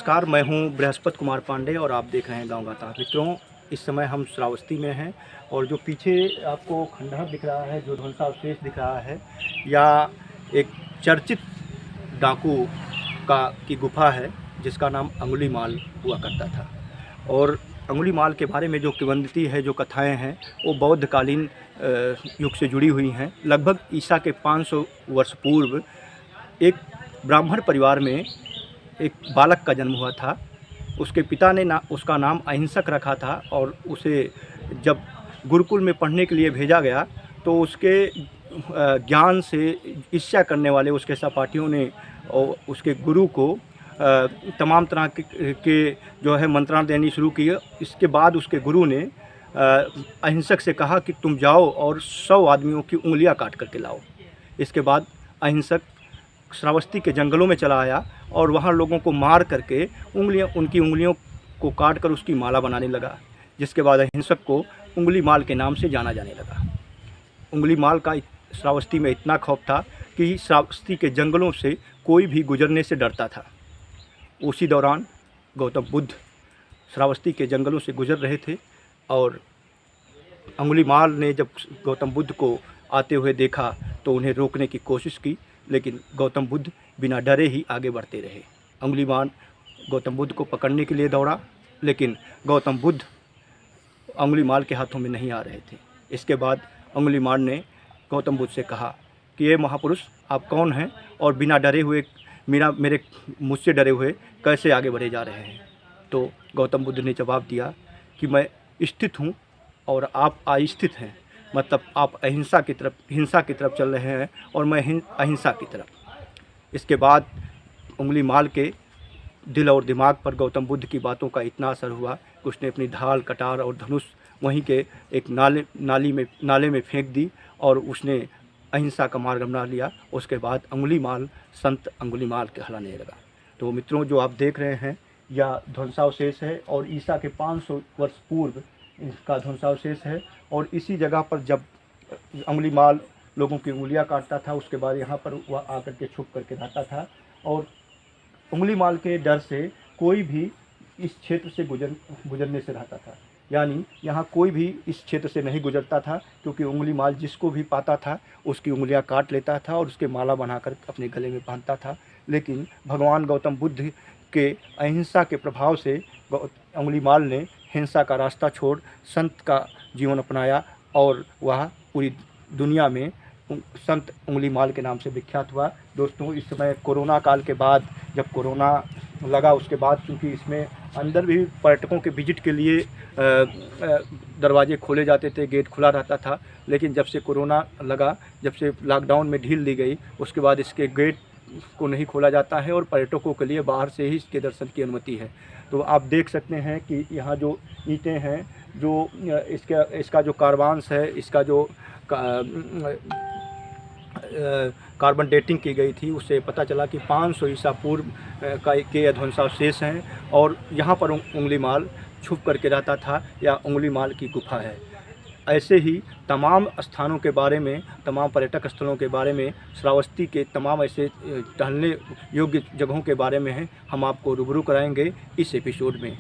नमस्कार, मैं हूं बृहस्पति कुमार पांडे और आप देख रहे हैं गाँव गाथा। मित्रों, इस समय हम श्रावस्ती में हैं और जो पीछे आपको खंडहर दिख रहा है, जो ध्वंसावशेष दिख रहा है, या एक चर्चित डाकू की गुफा है जिसका नाम अंगुलीमाल हुआ करता था। और अंगुलीमाल के बारे में जो किंवदंती है, जो कथाएं हैं, वो बौद्धकालीन युग से जुड़ी हुई हैं। लगभग ईसा के 500 वर्ष पूर्व एक ब्राह्मण परिवार में एक बालक का जन्म हुआ था। उसके पिता ने उसका नाम अहिंसक रखा था और उसे जब गुरुकुल में पढ़ने के लिए भेजा गया तो उसके ज्ञान से ईर्ष्या करने वाले उसके सहपाठियों ने उसके गुरु को तमाम तरह के जो है मंत्रणा देनी शुरू की। इसके बाद उसके गुरु ने अहिंसक से कहा कि तुम जाओ और 100 आदमियों की उंगलियां काट करके लाओ। इसके बाद अहिंसक श्रावस्ती के जंगलों में चला आया और वहाँ लोगों को मार करके उनकी उंगलियों को काट कर उसकी माला बनाने लगा, जिसके बाद अहिंसक को उंगलीमाल के नाम से जाना जाने लगा। उंगलीमाल का श्रावस्ती में इतना खौफ था कि श्रावस्ती के जंगलों से कोई भी गुजरने से डरता था। उसी दौरान गौतम बुद्ध श्रावस्ती के जंगलों से गुजर रहे थे और अंगुलीमाल ने जब गौतम बुद्ध को आते हुए देखा तो उन्हें रोकने की कोशिश की, लेकिन गौतम बुद्ध बिना डरे ही आगे बढ़ते रहे। अंगुलीमाल गौतम बुद्ध को पकड़ने के लिए दौड़ा, लेकिन गौतम बुद्ध अंगुलीमाल के हाथों में नहीं आ रहे थे। इसके बाद अंगुलीमाल ने गौतम बुद्ध से कहा कि ये महापुरुष, आप कौन हैं और बिना डरे हुए मुझसे डरे हुए कैसे आगे बढ़े जा रहे हैं। तो गौतम बुद्ध ने जवाब दिया कि मैं स्थित हूँ और आप अस्थित हैं, मतलब आप हिंसा की तरफ चल रहे हैं और मैं अहिंसा की तरफ। इसके बाद अंगुलीमाल के दिल और दिमाग पर गौतम बुद्ध की बातों का इतना असर हुआ कि उसने अपनी ढाल, कटार और धनुष वहीं के एक नाले में फेंक दी और उसने अहिंसा का मार्ग अपना लिया। उसके बाद अंगुलीमाल संत अंगुलीमाल कहलाने लगा। तो मित्रों, जो आप देख रहे हैं यह ध्वंसावशेष है और ईसा के 500 वर्ष पूर्व इसका ध्वंसावशेष है। और इसी जगह पर जब अंगुलीमाल लोगों की उंगलियां काटता था, उसके बाद यहाँ पर वह आकर के छुप करके रहता था और अंगुलीमाल के डर से कोई भी इस क्षेत्र से गुजरने से रहता था। यानी यहाँ कोई भी इस क्षेत्र से नहीं गुजरता था, क्योंकि अंगुलीमाल जिसको भी पाता था उसकी उंगलियां काट लेता था और उसके माला बनाकर अपने गले में बांधता था। लेकिन भगवान गौतम बुद्ध के अहिंसा के प्रभाव से अंगुलीमाल ने हिंसा का रास्ता छोड़ संत का जीवन अपनाया और वह पूरी दुनिया में संत अंगुलीमाल के नाम से विख्यात हुआ। दोस्तों, इस समय कोरोना काल के बाद जब कोरोना लगा, उसके बाद चूँकि इसमें अंदर भी पर्यटकों के विजिट के लिए दरवाजे खोले जाते थे, गेट खुला रहता था, लेकिन जब से कोरोना लगा, जब से लॉकडाउन में ढील दी गई, उसके बाद इसके गेट को नहीं खोला जाता है और पर्यटकों के लिए बाहर से ही इसके दर्शन की अनुमति है। तो आप देख सकते हैं कि यहाँ जो ईंटें हैं, जो इसका जो कार्बान्स है, इसका जो कार्बन डेटिंग की गई थी, उससे पता चला कि 500 ईसा पूर्व के ध्वंसावशेष हैं और यहाँ पर अंगुलीमाल छुप करके रहता था या अंगुलीमाल की गुफा है। ऐसे ही तमाम स्थानों के बारे में, तमाम पर्यटक स्थलों के बारे में, श्रावस्ती के तमाम ऐसे टहलने योग्य जगहों के बारे में हम आपको रूबरू कराएंगे इस एपिसोड में।